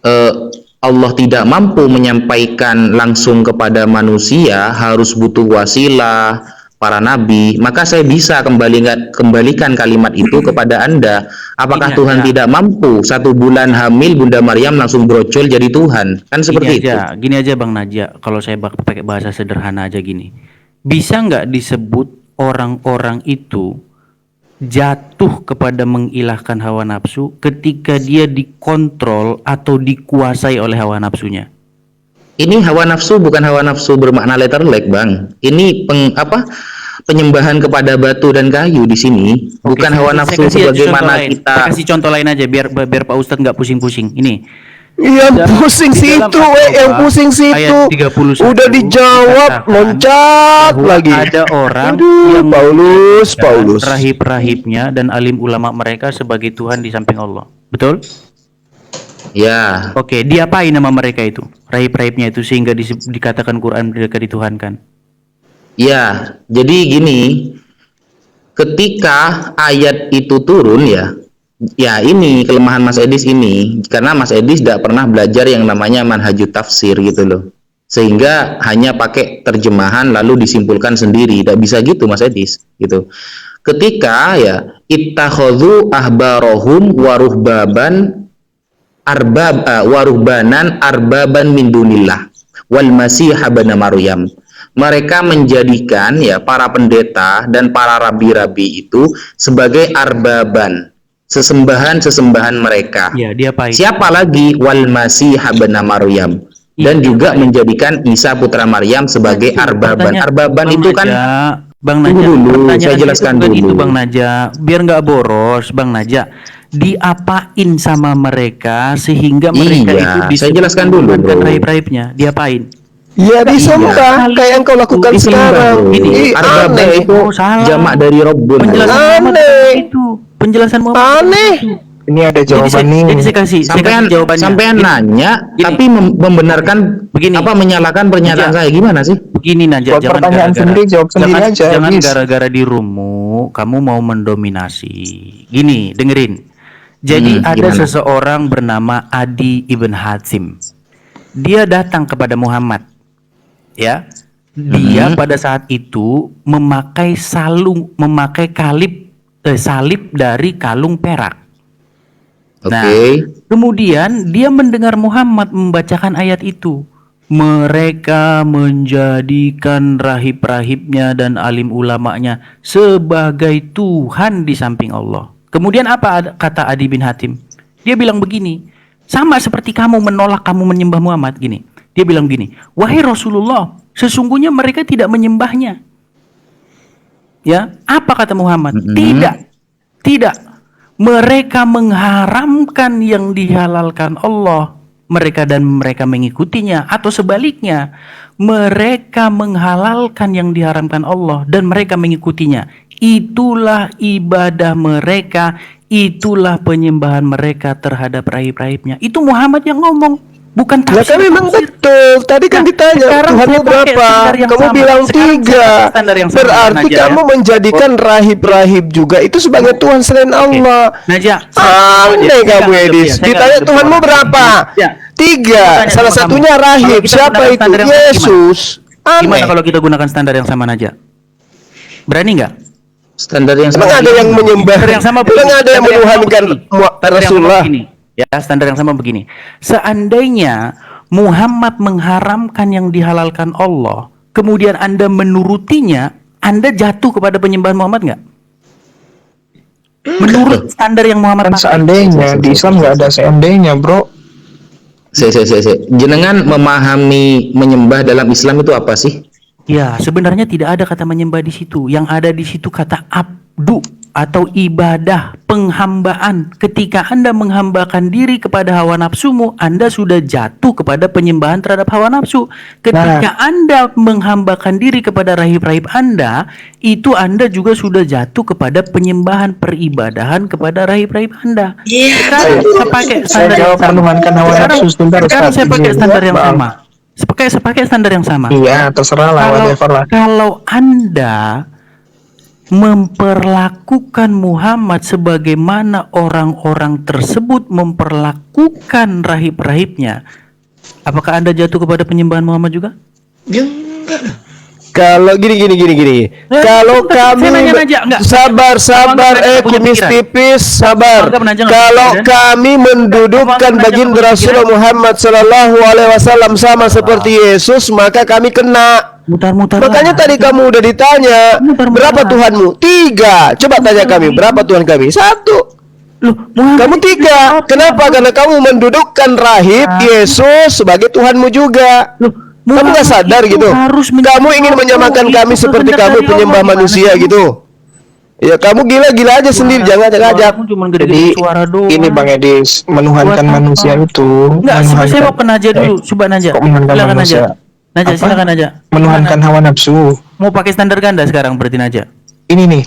eh, Allah tidak mampu menyampaikan langsung kepada manusia, harus butuh wasilah para nabi, maka saya bisa kembalikan kalimat itu kepada Anda. Apakah Gini Tuhan aja, tidak mampu 1 bulan hamil Bunda Maryam langsung brocol jadi Tuhan? Kan seperti itu. gini aja Bang Naja. Kalau saya pakai bahasa sederhana aja gini, bisa nggak disebut orang-orang itu jatuh kepada mengilahkan hawa nafsu ketika dia dikontrol atau dikuasai oleh hawa nafsunya? Ini hawa nafsu bukan hawa nafsu bermakna letter like, Bang. Ini penyembahan kepada batu dan kayu di sini, Oke, bukan hawa nafsu sebagaimana kita. Saya kasih contoh lain aja biar Pak Ustadz nggak pusing-pusing. Ini Yang pusing di dalam situ, yang pusing situ. ayat 31 Udah dijawab, dikatakan loncat bahwa lagi. ada orang Aduh, yang Paulus. rahib-rahibnya dan alim ulama mereka sebagai Tuhan di samping Allah. Betul? Ya, Oke, diapain nama mereka itu? Rahib-rahibnya itu sehingga dikatakan Quran mereka dituhankan. ya. Jadi gini, ketika ayat itu turun ya ini kelemahan Mas Edis ini, karena Mas Edis tidak pernah belajar yang namanya manhajut tafsir gitu loh, sehingga hanya pakai terjemahan lalu disimpulkan sendiri. Tidak bisa gitu Mas Edis gitu. Ketika ya ittakhadhu ahbarahum waruhbanan arbaban min dunillah wal masih ibn Maryam, mereka menjadikan ya para pendeta dan para rabi-rabi itu sebagai arbaban, sesembahan mereka. Ya, diapain? Siapa lagi? Wal Masih ibn Maryam, dan juga menjadikan Isa putra Maryam sebagai arbaban. Arbaban itu kan Bang Naja, dulu saya jelaskan dulu. Itu Bang Naja, biar nggak boros, Bang Naja. Diapain sama mereka sehingga mereka itu saya jelaskan dulu, bro. rahib-rahibnya, diapain? Ya disembah kayak yang kau lakukan sekarang. Ini arbaban itu jamak dari Rabbun. Penjelasan Muhammad aneh. Ini ada jawaban nih. Jadi saya kasih jawabannya. Sampean nanya, tapi membenarkan begini, menyalahkan pernyataan saya gimana sih? Begini Naja, Buat pertanyaan sendiri, jawab sendiri aja. Jangan gara-gara dirimu kamu mau mendominasi. Gini, dengerin. Jadi ada seseorang bernama Adi ibn Hatim. Dia datang kepada Muhammad. Ya. Dia pada saat itu memakai salib dari kalung perak. Nah, kemudian dia mendengar Muhammad membacakan ayat itu. Mereka menjadikan rahib-rahibnya dan alim ulamanya sebagai Tuhan di samping Allah. Kemudian apa kata Adi bin Hatim? Dia bilang begini, sama seperti kamu menolak kamu menyembah Muhammad gini. Dia bilang gini, wahai Rasulullah, sesungguhnya mereka tidak menyembahnya. Ya, apa kata Muhammad? Tidak. Mereka mengharamkan yang dihalalkan Allah, mereka mengikutinya, atau sebaliknya, mereka menghalalkan yang diharamkan Allah dan mereka mengikutinya. Itulah ibadah mereka, itulah penyembahan mereka terhadap rahib-rahibnya. Itu Muhammad yang ngomong, bukan tafsir. Ya kan memang betul. Tadi kan ditanya Tuhanmu berapa? Kamu bilang 3. Berarti kamu menjadikan rahib-rahib juga itu sebagai Tuhan selain Allah. Aneh kamu Edis. Ditanya Tuhanmu berapa? 3. Salah satunya rahib. Siapa itu? Yesus. Gimana kalau kita gunakan standar yang sama Naja? Berani nggak? Standar yang sama. Memang ada yang menyembah. Memang ada yang menuhankan Rasulullah. Ya, standar yang sama begini. Seandainya Muhammad mengharamkan yang dihalalkan Allah, kemudian Anda menurutinya, Anda jatuh kepada penyembahan Muhammad nggak? Menurut standar yang Muhammad pakai. Seandainya di Islam nggak ada seandainya, bro. Jenengan memahami menyembah dalam Islam itu apa sih? Ya, sebenarnya tidak ada kata menyembah di situ. Yang ada di situ kata abdu atau ibadah, penghambaan. Ketika Anda menghambakan diri kepada hawa nafsumu, Anda sudah jatuh kepada penyembahan terhadap hawa nafsu. Ketika Anda menghambakan diri kepada rahib-rahib Anda, itu Anda juga sudah jatuh kepada penyembahan peribadahan kepada rahib-rahib Anda. Sekarang saya pakai standar yang sama. Sekarang saya pakai standar yang sama. Saya pakai standar yang sama. Iya, terserah lah. Kalau Anda memperlakukan Muhammad sebagaimana orang-orang tersebut memperlakukan rahib-rahibnya, apakah Anda jatuh kepada penyembahan Muhammad juga? Ya enggak. Kalau gini. Kalau kami sabar, kumis tipis, sabar. Kalau kami mendudukkan baginda Rasulullah Muhammad Sallallahu Alaihi Wasallam sama seperti Yesus, maka kami kena. Makanya tadi kamu udah ditanya berapa Tuhanmu? 3. Coba tanya kami berapa Tuhan kami? 1. Kamu 3. Kenapa? Karena kamu mendudukkan rahib Yesus sebagai Tuhanmu juga. Kamu gak sadar gitu? Kamu ingin menyamakan kami seperti kamu penyembah manusia gitu? Ya kamu gila-gila aja sendiri, jangan ajak. Jadi ini Bang Edis, menuhankan manusia itu. Enggak, saya mau ke Naja dulu. Coba Naja. Silakan Naja. Naja, silakan Naja. Menuhankan hawa nafsu. Mau pakai standar ganda sekarang berarti Naja. Ini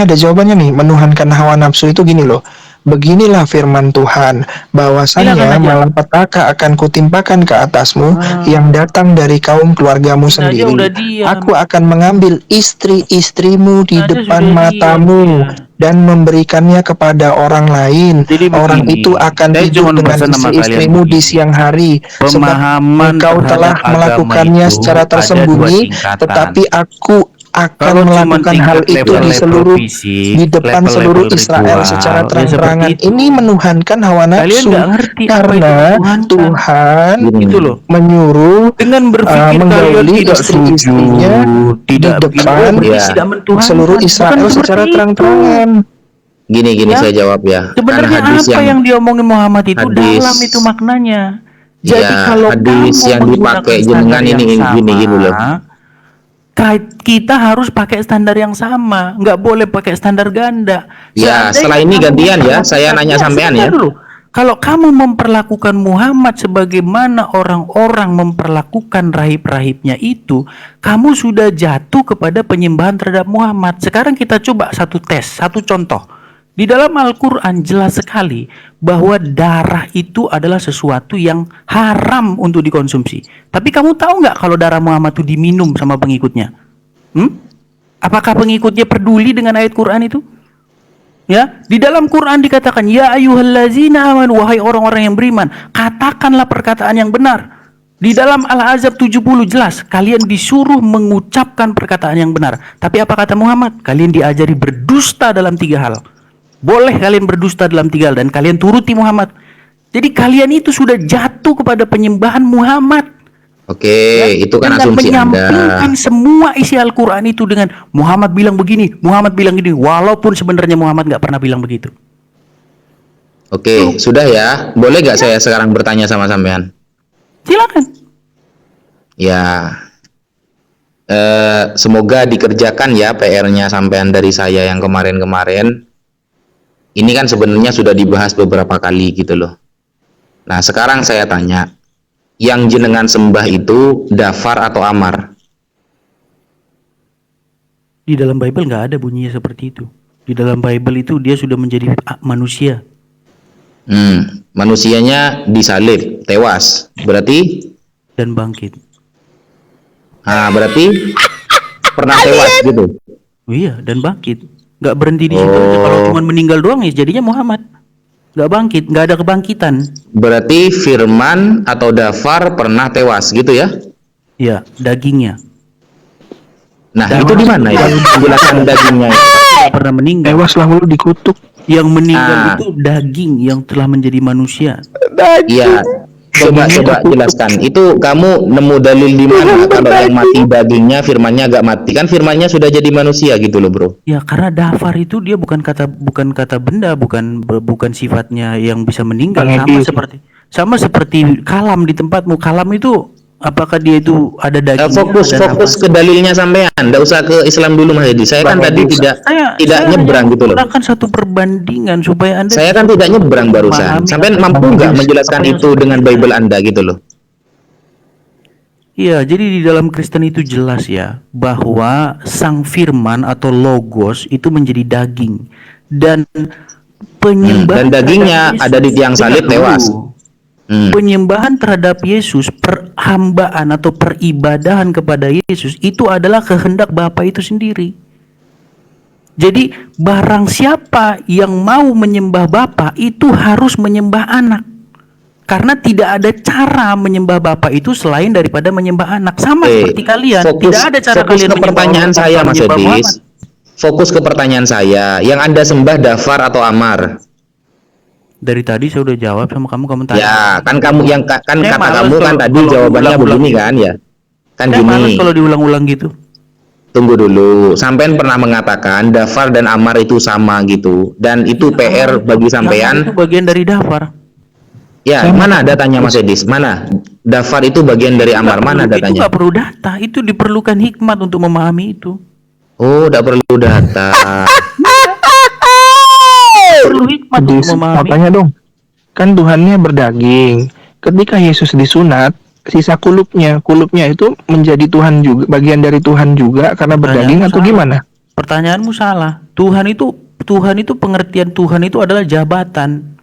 ada jawabannya nih. Menuhankan hawa nafsu itu gini loh. Beginilah firman Tuhan, bahwasanya malapetaka akan kutimpakan ke atasmu yang datang dari kaum keluargamu sendiri. Aku akan mengambil istri-istrimu di depan matamu dan memberikannya kepada orang lain. Orang itu akan tidur dengan istri-istrimu di siang hari, sebab engkau telah melakukannya secara tersembunyi, tetapi aku akan melakukan hal itu di depan seluruh Israel secara terang-terangan. Ini menuhankan hawa nafsu, karena Tuhan menyuruh dengan berpikir menggauli istri-istrinya di depan seluruh Israel secara terang-terangan. Gini saya jawab ya. Sebenarnya apa yang diomongin Muhammad itu dalam itu maknanya. Jadi kalau hadis yang dipakai jenengan ini gini loh. Kita harus pakai standar yang sama, nggak boleh pakai standar ganda. Ya, setelah ini gantian ya, saya nanya sampean ya. Dulu. Kalau kamu memperlakukan Muhammad sebagaimana orang-orang memperlakukan rahib-rahibnya itu, kamu sudah jatuh kepada penyembahan terhadap Muhammad. Sekarang kita coba satu tes, satu contoh. Di dalam Al-Quran jelas sekali bahwa darah itu adalah sesuatu yang haram untuk dikonsumsi. Tapi kamu tahu nggak kalau darah Muhammad itu diminum sama pengikutnya? Apakah pengikutnya peduli dengan ayat Quran itu? Ya, di dalam Quran dikatakan, ya ayyuhallazina amanu, wahai orang-orang yang beriman, katakanlah perkataan yang benar. Di dalam Al-Ahzab 70 jelas, kalian disuruh mengucapkan perkataan yang benar. Tapi apa kata Muhammad? Kalian diajari berdusta dalam 3 hal. Boleh kalian berdusta dalam 3 hal dan kalian turuti Muhammad. Jadi kalian itu sudah jatuh kepada penyembahan Muhammad. Oke, itu kan asumsi Anda. Menyampingkan semua isi Al-Quran itu dengan Muhammad bilang begini, Muhammad bilang gini, walaupun sebenarnya Muhammad nggak pernah bilang begitu. Oke, sudah ya. Boleh nggak saya sekarang bertanya sama sampean? Silakan. Ya, semoga dikerjakan ya PR-nya sampean dari saya yang kemarin-kemarin. Ini kan sebenarnya sudah dibahas beberapa kali gitu loh. Nah, sekarang saya tanya, yang jenengan sembah itu dafar atau amar? Di dalam Bible nggak ada bunyinya seperti itu. Di dalam Bible itu dia sudah menjadi manusia. Manusianya disalib, tewas. Berarti? Dan bangkit. Nah, berarti pernah tewas gitu? Oh iya, dan bangkit. Nggak berhenti di situ aja. Kalau cuma meninggal doang ya jadinya Muhammad. Nggak bangkit, nggak ada kebangkitan. Berarti Firman atau Dafar pernah tewas gitu ya? Iya, dagingnya. Nah, itu di mana ya? Penjelasan dagingnya itu. Pernah meninggal. Tewas lalu dikutuk. Yang meninggal itu daging yang telah menjadi manusia. Iya. Coba jelaskan. Itu kamu nemu dalil di mana kalau yang mati dagingnya, firmannya agak mati? Kan firmannya sudah jadi manusia gitu loh, Bro. Ya, karena dafar itu dia bukan kata benda, bukan sifatnya yang bisa meninggal, sama seperti kalam di tempatmu. Kalam itu apakah dia itu ada daging? Fokus ke dalilnya sampean. Enggak usah ke Islam dulu Mas Edi. Saya kan tadi tidak nyebrang gitu loh. Melakukan satu perbandingan supaya Anda. Saya kan tidak nyebrang barusan. Sampean mampu nggak menjelaskan itu dengan Bible Anda gitu loh? Iya, jadi di dalam Kristen itu jelas ya bahwa sang firman atau logos itu menjadi daging dan penyembahan dan dagingnya ada di tiang salib tewas. Penyembahan terhadap Yesus, perhambaan atau peribadahan kepada Yesus itu adalah kehendak Bapa itu sendiri. Jadi barang siapa yang mau menyembah Bapa itu harus menyembah anak. Karena tidak ada cara menyembah Bapa itu selain daripada menyembah anak. Sama seperti kalian, tidak ada cara fokus kalian ke pertanyaan saya, Mas menyembah Edis. Muhammad. Fokus ke pertanyaan saya. Yang Anda sembah Dafar atau Amar? Dari tadi saya udah jawab sama kamu tanya. Ya, kan kamu yang kan Saya kata males kamu kan kalau- tadi kalau jawabannya diulang-ulang begini gitu. kan ya. Kan Saya males gini. kalau diulang-ulang gitu. Tunggu dulu. Sampean pernah mengatakan Dafar dan Amar itu sama gitu. Dan itu PR bagi Amar sampean. itu bagian dari Dafar. Ya, mana datanya Mas Edis? Mana? Dafar itu bagian dari Amar. Mana Itu datanya? nggak perlu data, itu diperlukan hikmat untuk memahami itu. Oh, tidak perlu data. Perlu hikmat untuk Dis, mau memahami. tanya dong. Kan Tuhannya berdaging. Ketika Yesus disunat, sisa kulupnya itu menjadi Tuhan juga, bagian dari Tuhan juga karena berdaging atau salah. gimana? Pertanyaanmu salah. Tuhan itu pengertian Tuhan itu adalah jabatan.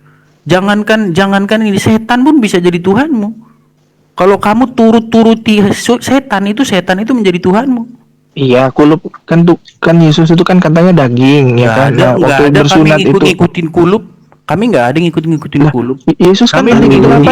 Jangankan ini, setan pun bisa jadi Tuhanmu. Kalau kamu turut-turuti setan itu menjadi Tuhanmu. Iya, kulup kan Yesus itu kan katanya daging ya kan. Nah, waktu Nggak ada kami bersunat itu ngikutin kulup. Kami nggak ada ngikutin kulup. Yesus kan Kami tadi mengikuti kenapa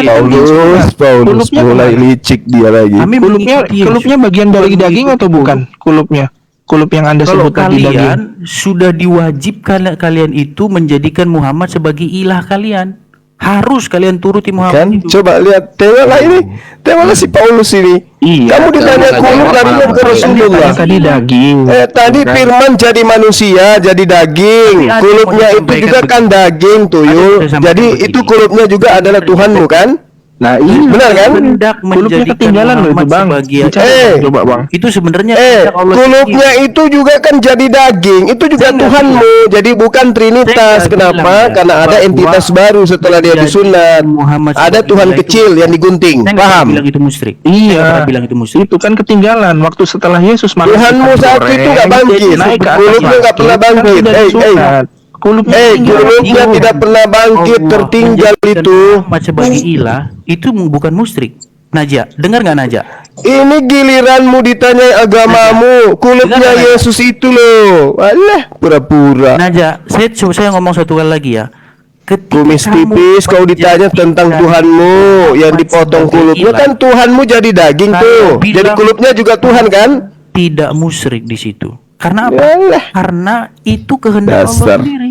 Paulus Kulupnya mulai kemana? licik dia lagi. Kami mengikuti Yesus. kulupnya bagian dari Bukan daging mengikuti atau bukan? Kulupnya. Kulup yang Anda Kalau sebut tadi daging. kalian sudah diwajibkan kalian itu menjadikan Muhammad sebagai ilah kalian. Harus kalian turuti Muhammad Kan itu. coba lihat tengoklah ini, tengoklah si Paulus ini. Iya, Kamu ditanya saya kulub jawab lagi malah ke Rasulullah. Tadi daging. Tadi Bukan. firman jadi manusia, jadi daging. Tapi ada Kulubnya yang mau itu disampaikan juga kan begini. daging, tuyul. Ada yang saya sampaikan Jadi begini. itu kulubnya juga adalah Tuhanmu kan? Nah, iya. Benar kan? Hendak Kulupnya menjadikan ketinggalan loh itu, Muhammad Bang. sebagai Eh. Coba, Bang. itu sebenarnya kehendak Allah Kulubnya sendiri. itu juga kan jadi daging. Itu juga Saya nggak Tuhanmu. Jadi bukan Saya Trinitas. nggak Kenapa? bilang ya, Karena ada bahwa entitas baru setelah dia menjadikan disunat. Muhammad Ada sebagai Tuhan ilah itu kecil yang digunting. Saya nggak pernah Paham? bilang itu musyrik. Saya Iya. nggak pernah bilang itu musyrik. Itu kan ketinggalan waktu setelah Yesus makan Tuhanmu ikan saat goreng, itu nggak bangkit. naik ke atas Kulupnya nggak pernah bangkit, kan bangkit. tidak disunat. Kulupnya ketinggalan. Kulubnya tidak pernah bangkit, Allah tertinggal menjadikan itu. Muhammad sebagai ilah itu bukan musyrik. Naja, dengar nggak Naja? Ini giliranmu ditanyai agamamu. Kulubnya Dengar, Naja. Yesus itu loh. Alah, pura-pura. Naja, saya ngomong satu kali lagi ya. Ketika Kumis kamu tipis kau ditanya tentang menjadikan Tuhanmu yang Muhammad dipotong sebagai kulubnya ilah, kan Tuhanmu jadi daging Saya tuh. bilang- Jadi kulubnya juga Tuhan kan? tidak musyrik di situ. Karena apa? Yalah. Karena itu kehendak Allah Dasar. sendiri.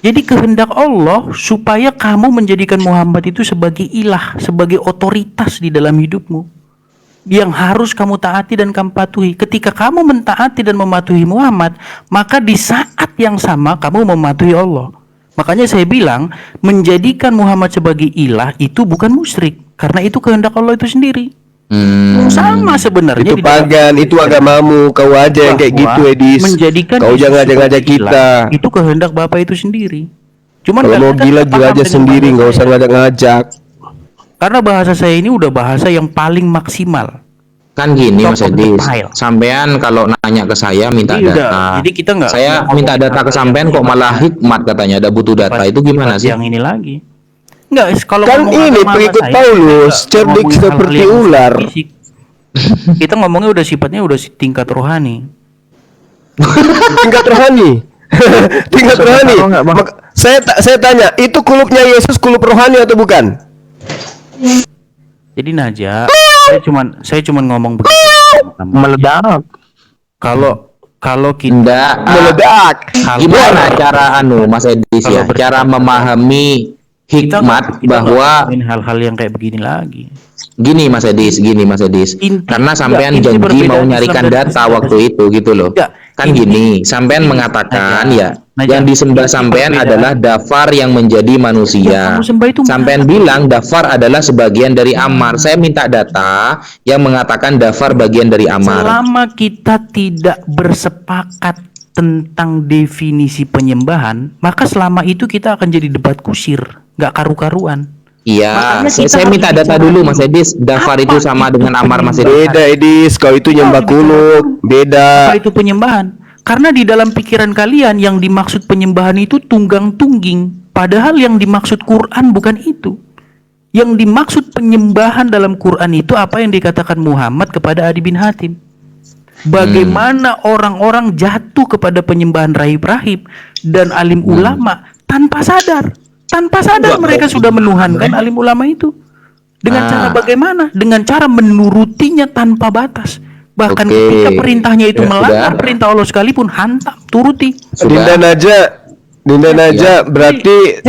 Jadi kehendak Allah supaya kamu menjadikan Muhammad itu sebagai ilah, sebagai otoritas di dalam hidupmu. Yang harus kamu taati dan kamu patuhi. Ketika kamu mentaati dan mematuhi Muhammad, maka di saat yang sama kamu mematuhi Allah. Makanya saya bilang, menjadikan Muhammad sebagai ilah itu bukan musyrik. Karena itu kehendak Allah itu sendiri. Sama sebenarnya Itu di dalam- pagan, itu agamamu. Kau aja yang kayak bahwa gitu, Edis. menjadikan Kau Yesus jangan ngajak sebagai kita. ilah, itu kehendak Bapak itu sendiri. Cuman Kalau mau kalian kan gila nggak gila paham aja dengan sendiri, bahasa nggak usah saya. ngajak-ngajak. Karena bahasa saya ini udah bahasa yang paling maksimal. Kan gini Top Mas of the Edis, pile. sampean kalau nanya ke saya minta Jadi udah, data. jadi kita nggak- Saya nggak minta ngomong data ke hal sampean yang kok malah hikmat katanya ada butuh data. Itu gimana sih? Yang ini lagi. Enggak, kalau Kan ngomong ini agama pengikut saya, Paulus, kita nggak cerdik ngomongin hal-hal seperti yang ular. fisik. Kita ngomongnya udah sifatnya udah tingkat rohani. Tingkat rohani. Tingkat Bisa rohani. tahu nggak, Bang? Saya tanya, itu kulubnya Yesus kulub rohani atau bukan? Jadi Naja, saya cuman ngomong begitu. Meledak. Kalau kita Enggak. Meledak. Gimana cara Mas Edis Kalau ya? Cara memahami hikmat kita bahwa nggak ngomongin hal-hal yang kayak begini lagi. gini Mas Edis. Karena sampean inti janji perbedaan mau Islam nyarikan dan data Kristen waktu itu gitu loh. Enggak, Kan inti- gini, sampean inti- mengatakan Naja, ya Naja, yang disembah inti sampean perbedaan- adalah Dafar yang menjadi manusia. Yang kamu sembah itu Sampean mana? bilang Dafar adalah sebagian dari Ammar. Saya minta data yang mengatakan Dafar bagian dari Ammar. Selama kita tidak bersepakat tentang definisi penyembahan, maka selama itu kita akan jadi debat kusir, nggak karu-karuan. Iya, Makanya kita saya harus minta data bicara dulu dulu. Mas Edis. Dafar Apa itu sama itu dengan Ammar Mas Edis. Beda Edis, kau itu nyembah kulub. Beda. Apa itu penyembahan? Karena di dalam pikiran kalian yang dimaksud penyembahan itu tunggang tungging, padahal yang dimaksud Quran bukan itu. Yang dimaksud penyembahan dalam Quran itu apa yang dikatakan Muhammad kepada Adi bin Hatim. bagaimana orang-orang jatuh kepada penyembahan rahib-rahib dan alim ulama tanpa sadar. Tanpa sadar mereka sudah menuhankan alim ulama itu. Dengan cara bagaimana? Dengan cara menurutinya tanpa batas. Bahkan ketika perintahnya itu melanggar perintah Allah sekalipun, hantam, turuti. Dinda Naja, berarti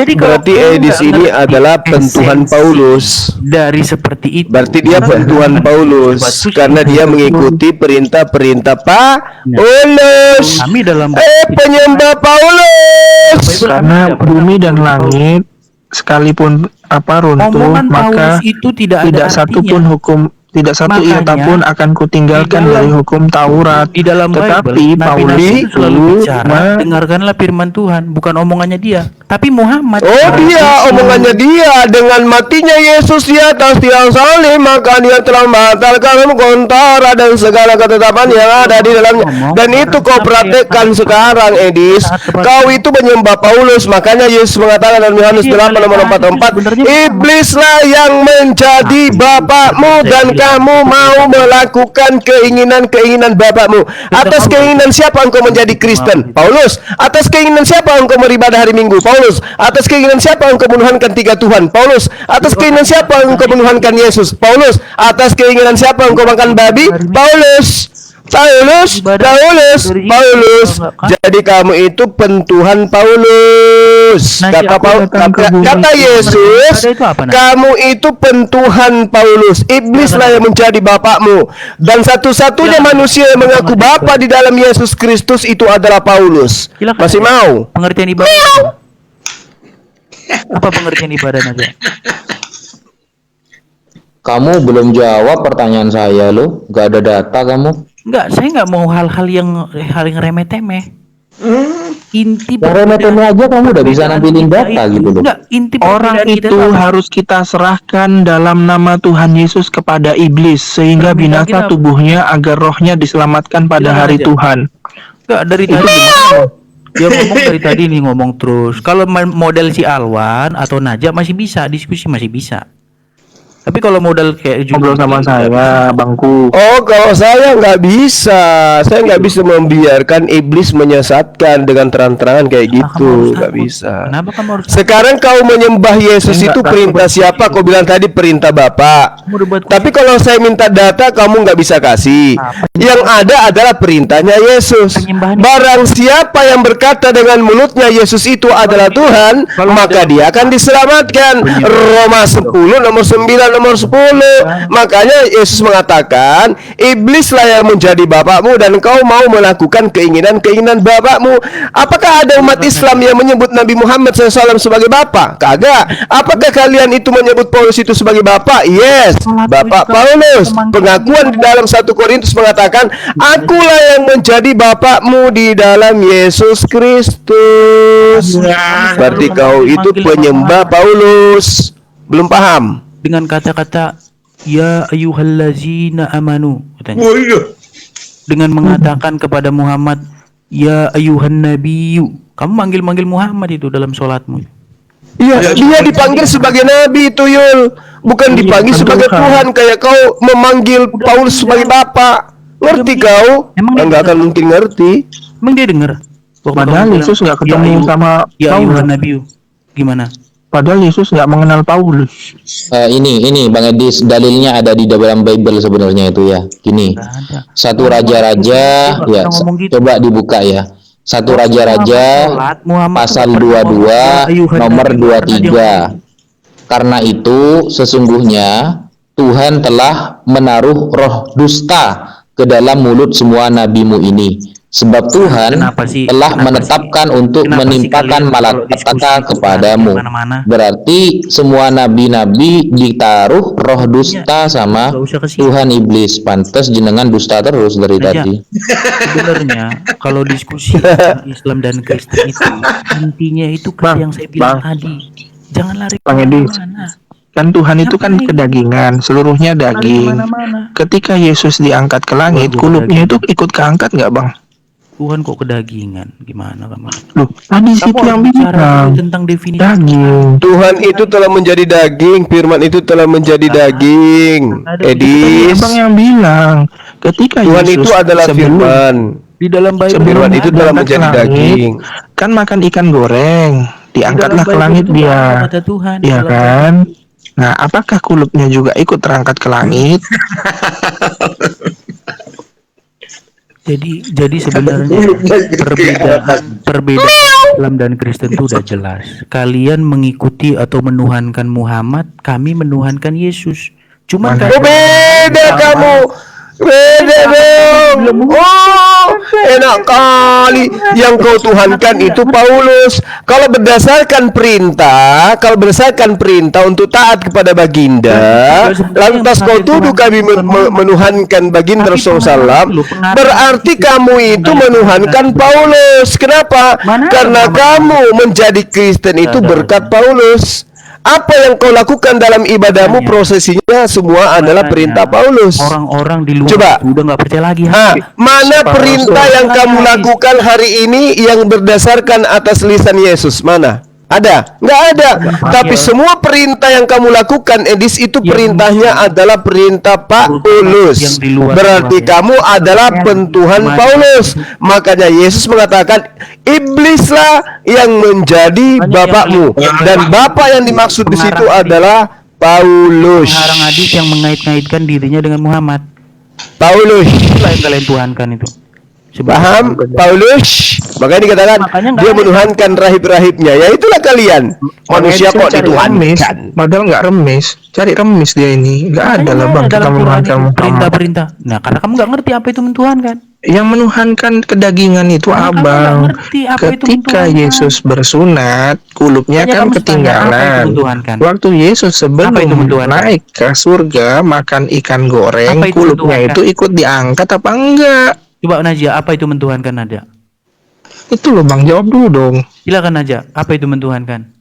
Edis ini adalah pentuhan Paulus. Dari seperti itu. Berarti dia pentuhan Paulus karena dia mengikuti perintah-perintah Paulus. Kami dalam penyembah Paulus. Karena bumi dan langit sekalipun runtuh, maka tidak satu pun hukum, tidak satu iota pun akan kutinggalkan dari hukum Taurat. Di dalam Tetapi Bible, Paulus selalu bicara, dengarkanlah firman Tuhan, bukan omongannya dia, tapi Muhammad. Omongannya dia. Dengan matinya Yesus di atas tiang salib, maka dia telah membatalkan kontara dan segala ketetapan yang ada di dalamnya. Dan itu kau praktekkan sekarang, Edis. Kau itu menyembah Paulus, makanya Yesus mengatakan dalam Yohanes 8:44, iblislah yang menjadi bapakmu dan kamu mau melakukan keinginan-keinginan bapakmu. Atas keinginan siapa engkau menjadi Kristen? Paulus. Atas keinginan siapa engkau beribadah hari Minggu? Paulus. Atas keinginan siapa engkau menuhankan 3 Tuhan? Paulus. Atas keinginan siapa engkau menuhankan Yesus? Paulus. Atas keinginan siapa engkau makan babi? Paulus. Jadi kamu itu pentuhan Paulus. Kata Yesus, kamu itu pentuhan Paulus. Iblislah yang menjadi bapakmu. Dan satu-satunya manusia yang mengaku bapa di dalam Yesus Kristus itu adalah Paulus. Masih mau? Pengertian ibadah. Apa pengertian ibadah Naja? Kamu belum jawab pertanyaan saya loh. Gak ada data kamu. Enggak, saya nggak mau hal yang remeh-temeh. Inti remeh-temeh aja kamu udah bisa nampilin data gitu loh. Orang itu harus kita serahkan dalam nama Tuhan Yesus kepada iblis sehingga binasa tubuhnya agar rohnya diselamatkan pada hari Tuhan. Enggak, dari tadi gimana? Dia ngomong dari tadi nih, ngomong terus. Kalau model si Alwan atau Naja masih bisa, diskusi masih bisa. Tapi kalau modal kayak ngobrol sama saya, Bangku. Kalau saya nggak bisa. Saya nggak bisa membiarkan iblis menyesatkan dengan terang-terangan kayak gitu. Nggak bisa. Kenapa kamu harus? Sekarang kau menyembah Yesus itu perintah siapa? Kau bilang tadi perintah Bapa. Tapi kalau saya minta data, kamu nggak bisa kasih. Yang ada adalah perintahnya Yesus. Barang siapa yang berkata dengan mulutnya Yesus itu adalah Tuhan, maka dia akan diselamatkan. Roma 10 nomor 9 nomor 10. Makanya Yesus mengatakan, iblislah yang menjadi bapakmu dan kau mau melakukan keinginan-keinginan bapakmu. Apakah ada umat Islam yang menyebut Nabi Muhammad SAW sebagai bapak? Kagak. Apakah kalian itu menyebut Paulus itu sebagai bapak? Yes, Bapak Paulus. Pengakuan di dalam 1 Korintus mengatakan, akulah yang menjadi bapakmu di dalam Yesus Kristus. Berarti kau itu penyembah Paulus. Belum paham? Dengan kata-kata ya ayyuhallazina amanu katanya. Dengan mengatakan kepada Muhammad ya ayyuhan nabiyyu. Kamu manggil Muhammad itu dalam sholatmu. Iya, dia dipanggil sebagai nabi itu, Yul. Bukan dipanggil sebagai Tuhan kayak kau memanggil Paulus sebagai bapak. Ngerti kau? Enggak akan mungkin ngerti. Emang dia dengar? Padahal Yesus nggak ketemu sama ya ayyuhan nabiyyu. Gimana? Padahal Yesus nggak mengenal Paulus. Ini Bang Edis, dalilnya ada di dalam Bible sebenarnya itu ya. Gini, 1 Raja-Raja, ya coba dibuka ya. 1 Raja-Raja pasal 22 nomor 23. Karena itu sesungguhnya Tuhan telah menaruh roh dusta ke dalam mulut semua nabimu ini. Sebab Tuhan telah menetapkan untuk menimpakan malapetaka kepadamu. Berarti semua nabi-nabi ditaruh roh dusta sama Tuhan iblis. Pantas jenengan dusta terus dari tadi. Sebenarnya kalau diskusi Islam dan Kristen itu intinya itu yang saya bilang tadi. Jangan lari kemana-mana. Kan Tuhan itu kan kedagingan, seluruhnya daging. Ketika Yesus diangkat ke langit, kulupnya itu ikut keangkat nggak, Bang? Tuhan kok kedagingan? Gimana kamu? Loh, tadi situ Kamu harus yang bicara bilang dulu tentang definisi daging. Tuhan itu telah menjadi daging, firman itu telah menjadi daging. Edis. Abang yang bilang ketika Tuhan Yesus itu adalah firman. di dalam Bible. sebelum Firman itu diangkat telah ke menjadi langit, daging. kan makan ikan goreng, diangkatlah ke langit itu nggak ada dia, kata Tuhan. ya kan? Nah, apakah kulupnya juga ikut terangkat ke langit? Jadi sebenarnya perbedaan Islam dan Kristen itu udah jelas. Kalian mengikuti atau menuhankan Muhammad, kami menuhankan Yesus. Cuman Oh, beda kamu. Beda dong. Oh, enak kali. Yang kau tuhankan itu Paulus. Kalau berdasarkan perintah untuk taat kepada baginda, lantas kau tuduh kami menuhankan baginda Rasulullah SAW, berarti kamu itu menuhankan Paulus. Kenapa? Karena kamu menjadi Kristen itu berkat Paulus. Apa yang kau lakukan dalam ibadahmu, prosesinya semua adalah perintah Paulus. Orang-orang di luar Coba. udah nggak percaya lagi. Mana perintah yang kamu lakukan hari ini yang berdasarkan atas lisan Yesus? Mana? Ada? Nggak ada. Tapi semua perintah yang kamu lakukan, Edis, itu perintahnya adalah perintah Paulus. Berarti kamu adalah pentuhan Paulus. Makanya Yesus mengatakan, iblislah yang menjadi bapakmu. Dan bapak yang dimaksud di situ adalah Paulus. Pengarang hadis yang mengait-ngaitkan dirinya dengan Muhammad. Paulus. Itulah yang kalian tuhankan itu. Paham? Paulus. Makanya dikatakan dia menuhankan rahib-rahibnya. Ya itulah kalian. Manusia kok dituhankan. Padahal nggak remis. Cari remis dia ini. Nggak ada lah bang kita menuhankan perintah-perintah. Nah, karena kamu nggak ngerti apa itu mentuhankan. Yang menuhankan kedagingan itu abang. Ketika Yesus bersunat, kulupnya kan ketinggalan. Waktu Yesus sebelum naik ke surga makan ikan goreng, kulupnya itu ikut diangkat apa enggak? Coba Najia, apa itu mentuhankan Najia? Itu loh bang, jawab dulu dong. Silakan Najia, apa itu mentuhankan?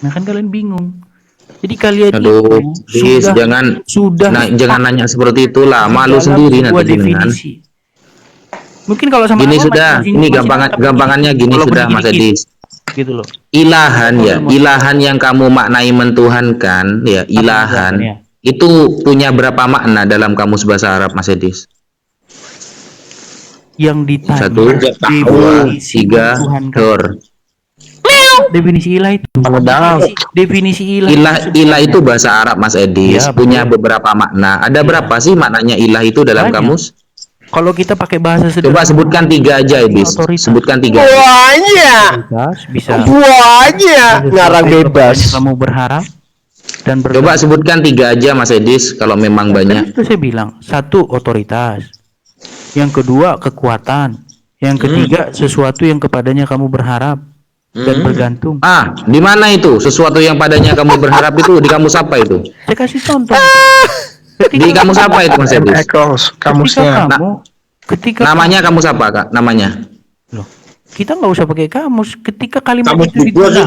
Nah kan kalian bingung. Jadi kalian jangan nanya seperti itulah, malu sendiri nanti dengan. Mungkin kalau sama gini sudah, ini gampangannya gini sudah Mas Edis. Gitu loh. Ilahan yang kamu maknai mentuhankan, ya ilahan itu punya berapa makna dalam kamus bahasa Arab Mas Edis? Yang ditanya 1, 2, 3, definisi ilah itu. Definisi ilah itu bahasa Arab Mas Edis, punya beberapa makna. Ada berapa sih maknanya ilah itu dalam kamus? Kalau kita pakai bahasa coba sebutkan 3 aja Edis. Sebutkan 3. Bisa. Banyak. Ngarang bebas. Kamu berharap dan coba sebutkan 3 aja Mas Edis kalau memang banyak. Itu saya bilang, 1 otoritas. Yang kedua kekuatan, yang ketiga sesuatu yang kepadanya kamu berharap dan bergantung. Di mana itu sesuatu yang padanya kamu berharap itu di kamus apa itu? Saya kasih contoh. Di kamus apa itu Mas Edis? Kamusnya. Namanya kamus apa Kak? Namanya? Loh, kita nggak usah pakai kamus. Ketika kalimat itu digunakan,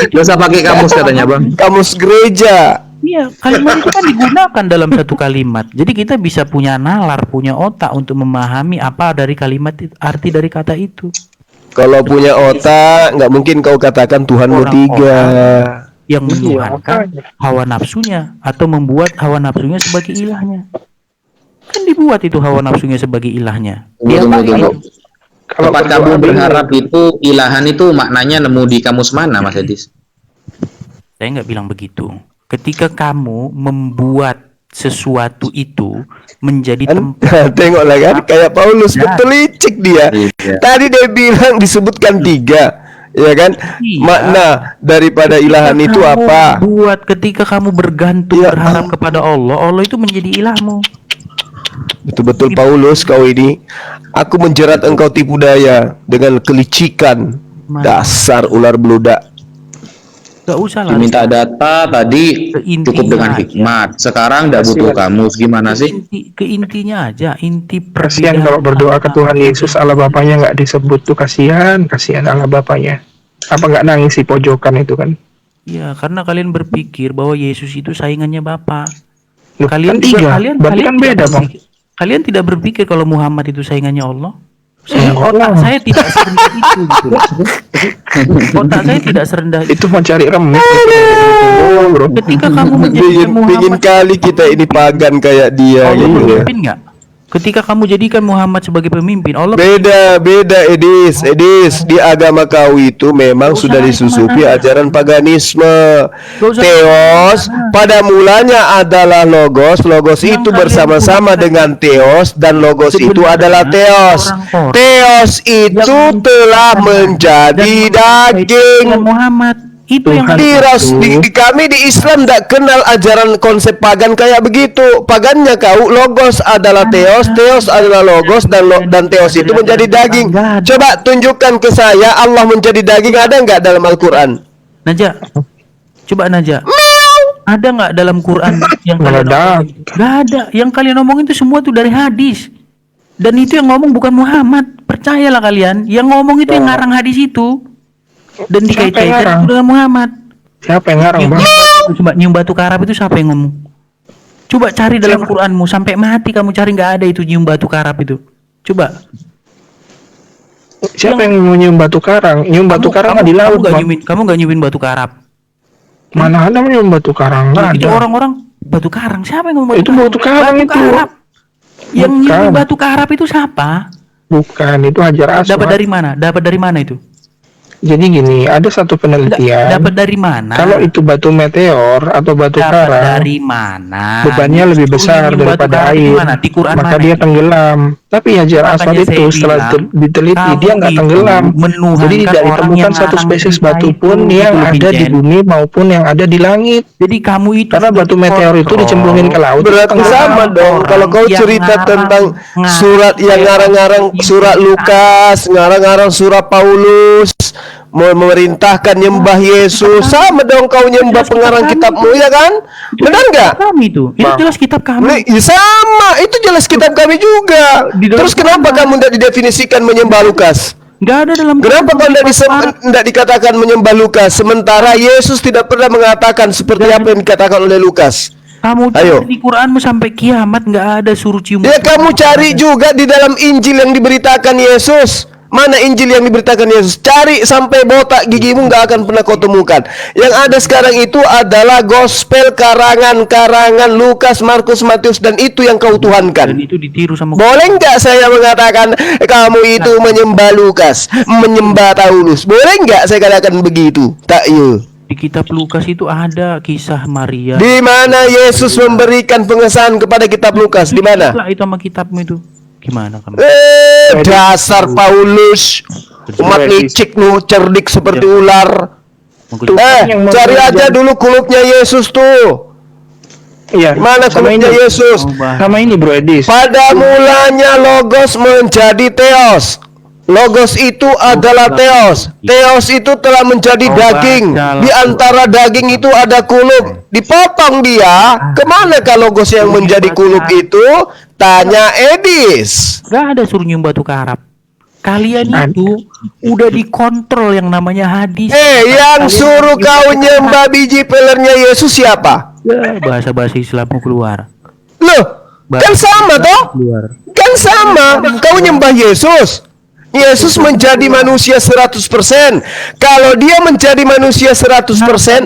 nggak usah pakai kamus katanya bang. Kamus gereja. Iya, kalimat itu kan digunakan dalam satu kalimat. Jadi kita bisa punya nalar, punya otak untuk memahami apa dari kalimat itu, arti dari kata itu. Kalau punya otak, nggak mungkin kau katakan Tuhanmu 3. Yang menuhankan hawa nafsunya atau membuat hawa nafsunya sebagai ilahnya. Kan dibuat itu hawa nafsunya sebagai ilahnya. Tempat kamu berharap itu ilahan itu maknanya nemu di kamus mana Mas Edis? Saya nggak bilang begitu. Ketika kamu membuat sesuatu itu menjadi tempat. Tengoklah kan kayak Paulus betul licik dia. Tadi dia bilang disebutkan 3, ya kan? Makna daripada ilahan itu apa? Ketika kamu bergantung berharap kepada Allah, Allah itu menjadi ilahmu. Betul-betul Paulus kau ini. Aku menjerat engkau tipu daya dengan kelicikan. Dasar ular beludak. Gak usah lah. Diminta data tadi cukup dengan hikmat. Sekarang tidak butuh kamus. Gimana sih? Ke intinya aja. Inti kasihan kalau berdoa ke Tuhan Yesus Allah Bapaknya nggak disebut tuh, kasihan Allah Bapaknya. Apa nggak nangis di pojokan itu kan? Ya karena kalian berpikir bahwa Yesus itu saingannya Bapa. Kalian kan 3. Berarti kan beda bang. Kalian tidak berpikir kalau Muhammad itu saingannya Allah? Otak saya tidak serendah itu gitu. Otak saya tidak serendah Itu mau cari remes. Bro. Ketika kamu menjadikan Pingin Muhammad kali kita ini pagan kayak dia Allah gitu ya. pemimpin nggak? Ketika kamu jadikan Muhammad sebagai pemimpin, Allah Beda Edis di agama kau itu memang sudah disusupi ajaran paganisme. Theos pada mulanya adalah logos itu bersama-sama dengan theos, dan logos itu adalah theos. Theos itu telah menjadi daging. Muhammad itu yang Di kami di Islam tidak kenal ajaran konsep pagan kayak begitu. Pagannya kau logos adalah theos adalah logos, dan theos itu menjadi daging. Coba tunjukkan ke saya Allah menjadi daging, ada nggak dalam Al-Quran? Naja, coba Naja. Ada nggak dalam Quran yang kalian omongin? Nggak ada. Yang kalian omongin itu semua tuh dari hadis. Dan itu yang ngomong bukan Muhammad. Percayalah kalian. Yang ngomong itu yang ngarang hadis itu. Dan dikait-kaitkan dengan Muhammad. Siapa yang ngarang, Bang? Coba nyium batu karab itu siapa yang ngomong? Coba cari dalam Quranmu sampai mati kamu cari, nggak ada itu nyium batu karab itu. Coba. Siapa yang mau nyium batu karang? Nyium batu karang di laut, Bang. Kamu nggak nyiumin batu karab? Mana ada nyium batu karang? Nggak Itu ada. orang-orang batu karang. Siapa yang ngomong Itu batu karang itu. karab. Yang Bukan. nyium batu karab itu siapa? Bukan, itu Hajar Aswad. Dapat dari mana itu? Jadi gini, ada satu penelitian. Dapat dari mana? Kalau itu batu meteor atau batu Dapat karang, dari mana? bebannya lebih besar Nyium batu daripada karab itu air, mana? Di Quran maka mana dia itu? tenggelam. Tapi Hajar Makanya Aswad saya itu setelah bilang, diteliti kamu dia nggak itu tenggelam. menuhankan Jadi tidak orang ditemukan yang satu ngarang spesies berita batu itu, pun yang gitu, ada di Vincent. bumi maupun yang ada di langit. Jadi kamu itu Karena batu meteor itu dicemplungin ke laut. Berarti tenggelam. sama dong. Kalau kau yang cerita ngarang- tentang ngarang surat yang ngarang-ngarang surat Lukas, ngarang-ngarang surat Paulus, memerintahkan nyembah Yesus, sama dong kau nyembah pengarang kitabmu, ya kan? Benar nggak? Kami itu Bang. jelas kitab kami. Ya sama, itu jelas kitab kami juga. Di dalam Terus kenapa kamu tidak didefinisikan menyembah Lukas? Nggak ada dalam Kenapa kau tidak dikatakan menyembah Lukas, sementara Yesus tidak pernah mengatakan seperti apa yang dikatakan oleh Lukas? Kamu Ayo. cari di Quranmu sampai kiamat nggak ada suruh cium. Ya kamu cari juga di dalam Injil yang diberitakan Yesus. Mana Injil yang diberitakan Yesus? Cari sampai botak gigimu nggak akan pernah kau temukan. Yang ada sekarang itu adalah gospel karangan Lukas, Markus, Matius, dan itu yang kau Dan tuhankan. itu ditiru sama Boleh nggak saya mengatakan kamu itu menyembah Lukas, menyembah Paulus? Boleh nggak saya katakan begitu? Tak iya. di kitab Lukas itu ada kisah Maria. Di mana Yesus memberikan pengesahan kepada kitab Lukas? Di mana? Lah itu sama kitabmu itu. Gimana kamu? Dasar Paulus, umat licik nu cerdik seperti ular. Cari aja dulu kulupnya Yesus tuh. Iya. Mana sama ini. kulupnya Yesus? Sama ini Bro Edis. Pada mulanya Logos menjadi Theos. Logos itu adalah Theos. Theos itu telah menjadi daging. Di antara daging itu ada kulup. Dipotong dia. Kemana kalau Logos yang menjadi kulup itu? Tanya Edis. Gak ada suruh nyium batu karab. Kalian itu udah dikontrol yang namanya hadis. Yang suruh kau nyembah biji pelernya Yesus siapa? Ya, bahasa-bahasa Islammu keluar. Loh, kan sama toh? Keluar. Kan sama. Kau nyembah Yesus. Yesus menjadi manusia 100%. Kalau dia menjadi manusia 100%,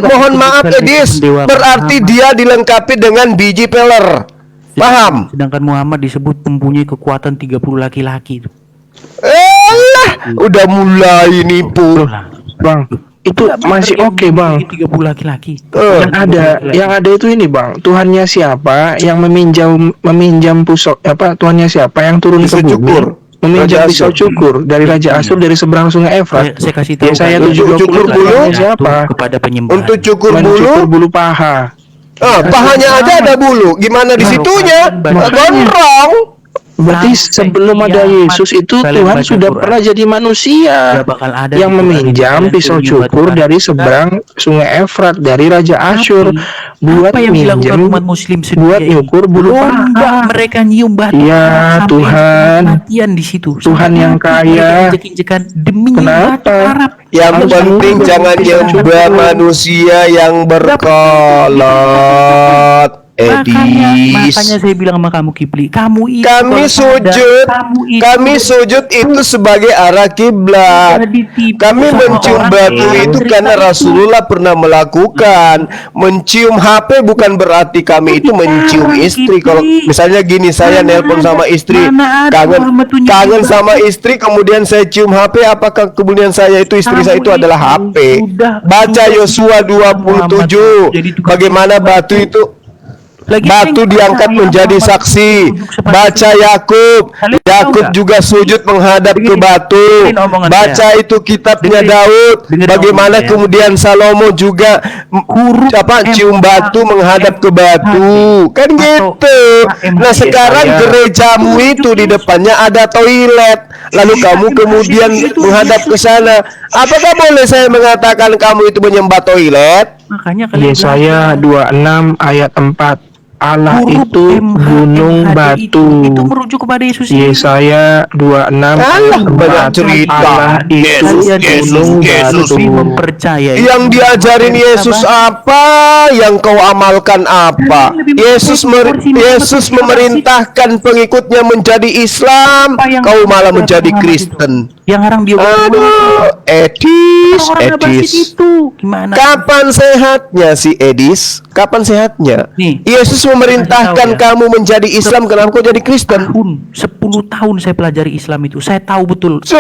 mohon maaf Edis, berarti dia dilengkapi dengan biji peler. Paham? Sedangkan Muhammad disebut mempunyai kekuatan 30 laki-laki itu. Udah mulai nipu. Bang, itu masih oke, Bang. 30 laki-laki. Yang ada itu ini, Bang. Tuhannya siapa yang meminjam pusok Tuhannya siapa yang turun Pisau ke cukur. bumi meminjam Raja pisau Asyur. cukur dari Raja Asyur dari seberang sungai Efrat. Saya kasih tahu. Saya kalian, 720 cukur bulu Tuhannya siapa? kepada penyembah. Untuk cukur Mencukur bulu, bulu paha. pahanya aja ada bulu. Gimana di situnya? Gondrong. Berarti Sampai sebelum ada kiamat Yesus itu kalian Tuhan baca sudah Quran. pernah jadi manusia Gak bakal ada yang di Quran meminjam itu. pisau Kalian cukur batu dari karab. seberang sungai Efrat dari Raja Asyur buat Apa yang dilakukan minjem umat muslim sendiri? buat nyukur bulu Lomba paha. mereka nyium batu Ya, sampai Tuhan. matian di situ. Tuhan yang kaya. Injek-injekan demi nyium Kenapa? batu karab. Yang Harus penting cukur. jangan Pisau nyembah cukur. manusia yang berkolot. Makanya saya bilang sama kamu Kipli, kami sujud itu sebagai arah kiblat. Kami mencium batu itu karena Rasulullah pernah melakukan. Mencium HP bukan berarti kami itu mencium istri. Kalau misalnya gini, saya nelpon sama istri, kangen sama istri, kemudian saya cium HP, apakah kemudian saya itu istri saya itu adalah HP? Baca Yosua 27, bagaimana batu itu diangkat menjadi saksi. Baca Yakub juga sujud menghadap ke batu. Baca itu kitabnya Daud, bagaimana kemudian Salomo juga cium batu menghadap ke batu, kan gitu. Nah sekarang gerejamu itu di depannya ada toilet, lalu kamu kemudian menghadap ke sana. Apakah boleh saya mengatakan kamu itu menyembah toilet? Makanya Yesaya 26 ayat 4, Allah itu gunung batu. Itu merujuk kepada Yesus. Yesaya 26 ayat 4, Allah itu gunung batu. Mempercayai. Yang diajarin Yesus apa? Yang kau amalkan apa? Yesus memerintahkan pengikutnya menjadi Islam, kau malah menjadi Kristen. Yang orang dia Edis. itu gimana? Kapan sehatnya si Edis? Kapan sehatnya? Nih, Yesus memerintahkan kamu menjadi Islam, kenapa kau jadi Kristen? 10 tahun saya pelajari Islam itu. Saya tahu betul. 10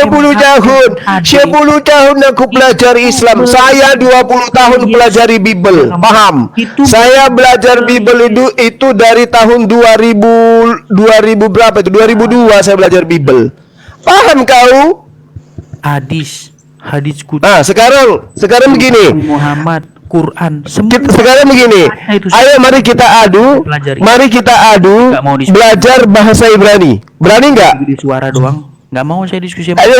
tahun aku pelajari Islam. Saya 20 tahun pelajari Bible. Paham? Saya belajar Bible itu dari tahun 2000 berapa itu? 2002 saya belajar Bible. Paham kau? Hadis kudus. Nah, sekarang begini. Muhammad, Quran, sekarang begini. Ayo mari kita adu belajar bahasa Ibrani. Berani nggak? Di suara doang. Nggak mau saya diskusi. Ayo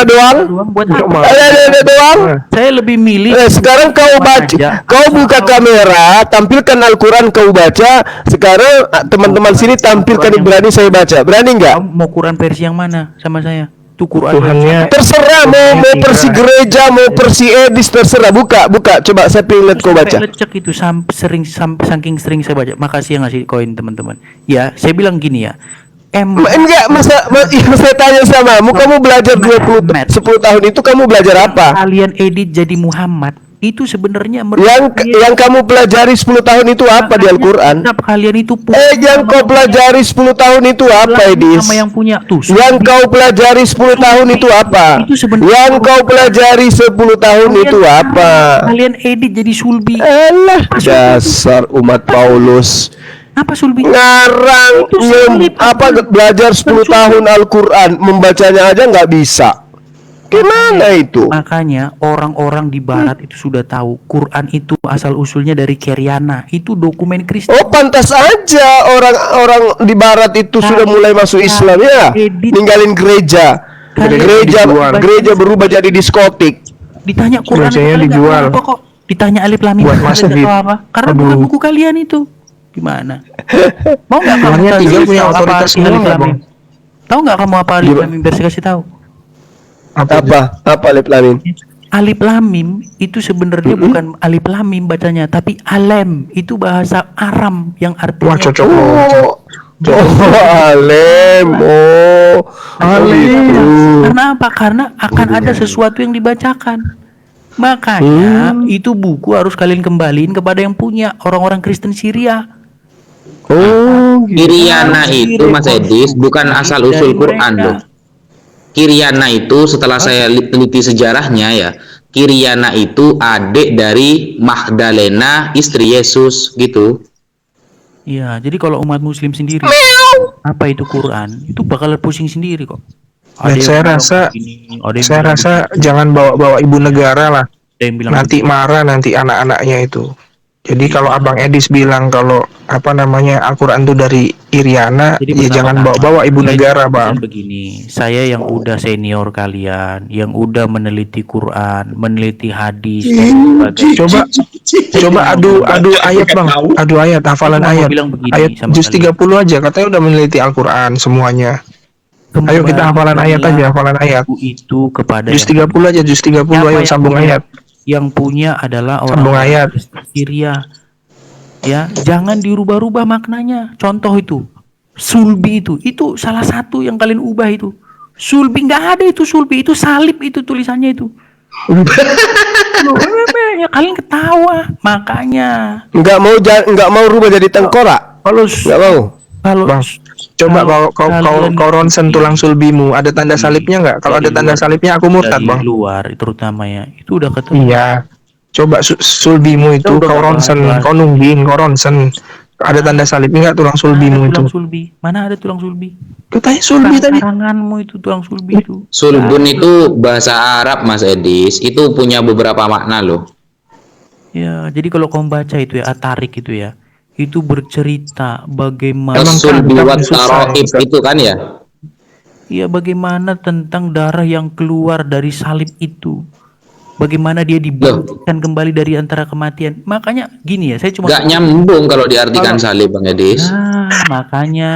doang. Buat doang. Saya lebih milih. Sekarang kau buka kamera, tampilkan Al-Quran kau baca. Sekarang teman-teman sini tampilkan Ibrani saya baca. Berani nggak? Mau Quran versi yang mana sama saya? Quran terserah, mau versi gereja, mau versi Edis, terserah. Buka coba saya lihat kau baca. Lecek itu saking sering saya baca. Makasih yang ngasih koin teman-teman. Ya, saya bilang gini ya. Enggak, saya tanya sama kamu belajar 10 tahun itu kamu belajar apa? Kalian edit jadi Muhammad. Itu sebenarnya yang kamu pelajari 10 tahun itu apa di Al-Quran? Kalian itu yang kau pelajari 10 tahun itu apa, Edis? Sama yang punya tuh. Yang kau pelajari 10 tahun itu apa? Yang kau pelajari 10 tahun itu apa? Kalian edit jadi Sulbi. Alah, dasar umat Paulus. Apa Sulbi? Ngarang belajar 10 tahun Al-Quran, membacanya aja nggak bisa. Gimana itu? Makanya orang-orang di barat itu sudah tahu Quran itu asal usulnya dari Keriana. Itu dokumen Kristen. Oh, pantas aja orang-orang di barat itu sudah mulai masuk Islam ya. Ninggalin gereja. Gereja berubah jadi diskotik. Ditanya Quran dijual. Kok ditanya Alif Lam Mim apa? Karena bukan buku kalian itu. Gimana? Mau nggak kamu punya otoritas Alif Lam Mim? Tahu nggak kamu apa Alif Lam Mim? Kasih tahu. Apa Alif Lam Mim? Alif Lam Mim itu sebenarnya bukan Alif Lam Mim bacanya, tapi Alem. Itu bahasa Aram yang artinya Alem. Alem. Karena apa? Karena akan ada sesuatu yang dibacakan. Makanya itu buku harus kalian kembaliin kepada yang punya, orang-orang Kristen Syria. Kiriana itu Mas Edis bukan asal usul Quran loh. Kiriana itu setelah saya teliti sejarahnya ya, Kiriana itu adik dari Magdalena, istri Yesus gitu. Iya, jadi kalau umat Muslim sendiri apa itu Quran, itu bakal pusing sendiri kok. Dan saya rasa jangan bawa ibu negara lah. Nanti marah nanti anak-anaknya itu. Jadi kalau Abang Edis bilang kalau Al-Quran itu dari Iriana, ya jangan bawa-bawa ibu negara, Bang. Begini, saya yang udah senior kalian, yang udah meneliti Quran, meneliti hadis, coba adu ayat, Bang. Adu ayat, hafalan ayat. Ayat juz 30 aja, katanya udah meneliti Al-Quran semuanya. Ayo kita hafalan ayat aja, hafalan ayat. Itu kepada juz 30 aja, juz 30 ayo sambung ayat. Yang punya adalah orang sambung ayat. Syria. ya jangan dirubah-rubah maknanya. Contoh itu sulbi itu salah satu yang kalian ubah itu. Sulbi nggak ada itu, sulbi itu salib itu tulisannya itu. Loh, ya kalian ketawa makanya nggak mau rubah jadi tengkorak. kalau Bang, coba kau ronsen tulang sulbimu, ada tanda salibnya nggak? Kalau ada tanda salibnya aku murtad, Bang. Di luar terutama ya itu udah ketemu. Iya, coba sulbimu itu kau ronsen, kau nungging, kau ronsen. Ada tanda salibnya nggak tulang sulbimu itu? Mana ada tulang sulbi? Katanya sulbi tadi. Tanganmu itu tulang sulbi itu. Sulbun itu bahasa Arab, Mas Edis. Itu punya beberapa makna loh. Ya, jadi kalau kamu baca itu ya, At-Tariq itu ya, itu bercerita bagaimana Sulbi wa taraib itu kan ya? Iya, bagaimana tentang darah yang keluar dari salib itu. Bagaimana dia dibangkitkan kembali dari antara kematian. Makanya gini ya, saya cuma gak nyambung kalau diartikan salib, Bang Edis. Nah, makanya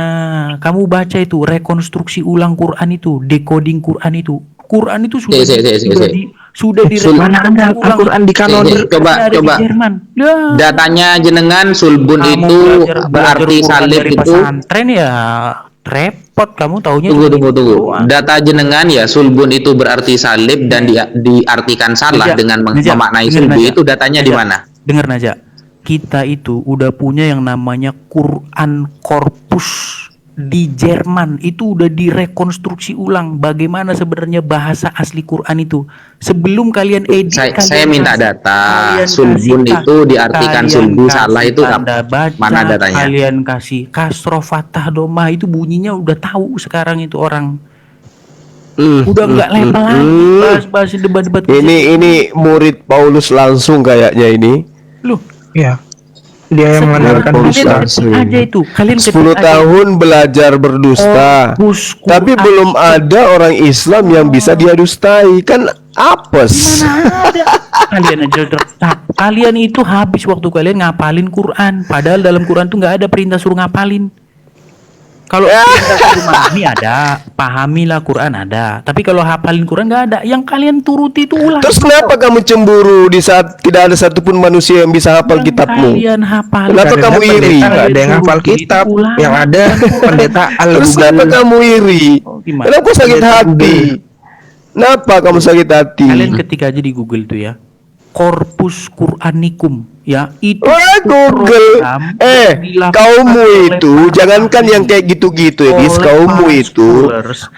kamu baca itu rekonstruksi ulang Quran itu, decoding Quran itu. Quran itu sudah direkonstruksi ulang. Al-Quran di kanon. Coba. Datanya jenengan sulbun itu berarti salib itu. Pesantren ya repot kamu taunya. Tunggu. Data jenengan ya sulbun itu berarti salib dan diartikan salah dengan memaknai sulbi itu datanya di mana? Dengar Naja, kita itu udah punya yang namanya Quran Corpus di Jerman, itu udah direkonstruksi ulang bagaimana sebenarnya bahasa asli Quran itu. Sebelum kalian edit, saya minta data sulbun itu diartikan sulbi salah itu mana datanya? Kalian kasih kasroh fathah domah itu bunyinya udah tahu sekarang itu orang. Udah nggak level lagi bahas debat-debat. Ini murid Paulus langsung kayaknya ini. Loh, ya. Dia yang mengandalkan dusta. Aja itu. Kalian 10 tahun belajar berdusta. Tapi belum ada orang Islam yang bisa dia dustai. Kan apes. Mana ada. Kalian itu habis waktu kalian ngapalin Quran. Padahal dalam Quran tuh nggak ada perintah suruh ngapalin. Kalau perintah suruh memahami ada, pahamilah Quran ada. Tapi kalau hafalin Quran nggak ada. Yang kalian turuti itu ulang. Terus kenapa kamu cemburu di saat tidak ada satupun manusia yang bisa hafal kitabmu? Kalian hafal. Kenapa kamu iri? Nggak ada yang hafal kitab. Yang ada pendeta Terus kenapa kamu iri? Kenapa sakit hati? Kenapa kamu sakit hati? Kalian ketika aja di Google tuh ya, Corpus Quranikum ya itu. Google. Kaummu itu jangankan yang kayak gitu-gitu ya, kaummu itu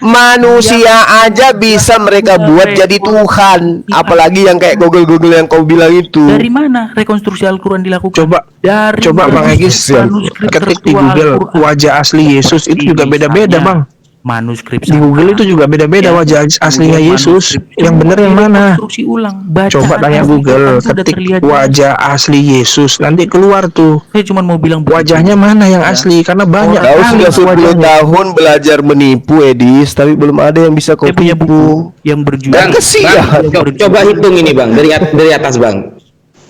manusia aja bisa mereka buat jadi Tuhan, apalagi yang kayak Google yang kau bilang itu. Dari mana rekonstruksi Al-Quran dilakukan? Coba Bang Egis ketik di Google wajah asli Yesus itu juga beda-beda, Bang. Manuskrip di Google itu juga beda-beda wajah aslinya Yesus. Yang benar yang mana? Coba tanya Google, ketik wajah asli Yesus, nanti keluar tuh. Saya cuma mau bilang wajahnya mana yang asli, karena banyak. Kau sudah 10 tahun belajar menipu, Edis, tapi belum ada yang bisa kau tipu. Yang berjudul. Coba hitung ini, Bang, dari atas, Bang.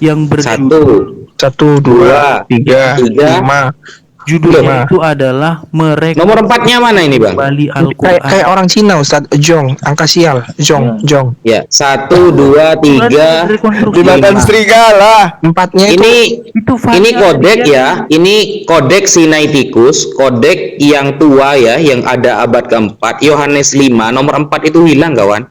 Yang berjudul 1, 2, 3, 5. Judulnya itu adalah mereka. Nomor 4-nya mana ini, Bang? Kayak orang Cina, Ustaz. Jong, angka sial. Jong. Ya, 1, 2, 3. Dimakan serigala. 4-nya ini kodek ya. Ini kodek Sinaiticus, kodek yang tua ya, yang ada abad ke-4. Yohanes 5, nomor 4 itu hilang, kawan.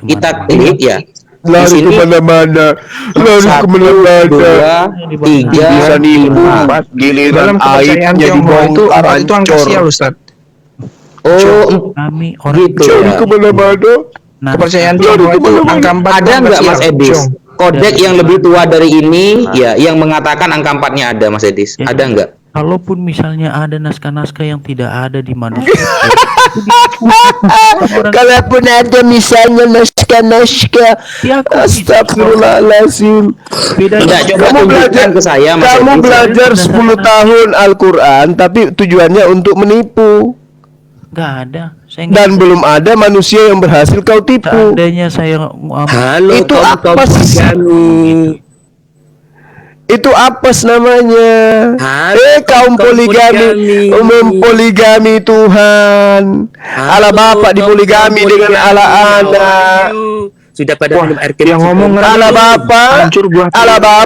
Kita klik ya. Lari kemana-mana, 2, 3, bisa nipu, giliran aibnya dibongkar itu angka sial, Ustaz. Kami orang gitu ya. Kemana-mana. Kepercayaan Tionghoa itu angka 4. Ada nggak, Mas Edis? Kodek yang lebih tua dari ini ya, yang mengatakan angka 4-nya ada, Mas Edis. Ada nggak? Kalaupun misalnya ada naskah-naskah yang tidak ada di manuskrip. Kalaupun ada misalnya naskah-naskah, astagfirullahaladzim. Kamu belajar ke saya, Mas. Kamu belajar 10 tahun Al-Quran, tapi tujuannya untuk menipu. Nggak ada. Dan belum ada manusia yang berhasil kau tipu. Seandainya saya halo, itu apa sih? Itu apes namanya. Kaum poligami mempoligami Tuhan. Ala bapak dipoligami dengan ala anak. sudah pada minum air kencing. Yang ngomong ala bapak, ala bapak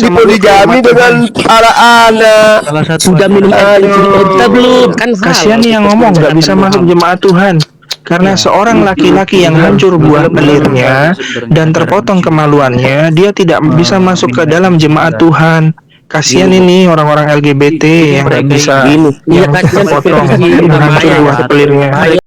dipoligami dengan para anak. Salah satu Sudah minum air kencing kita belum? Kan Kasihan nih yang ngomong nggak bisa masuk jemaat Tuhan. Karena seorang laki-laki yang hancur buah pelirnya dan terpotong kemaluannya, dia tidak bisa masuk ke dalam jemaat Tuhan. Kasihan ini orang-orang LGBT yang nggak bisa, yang terpotong, yang hancur buah pelirnya.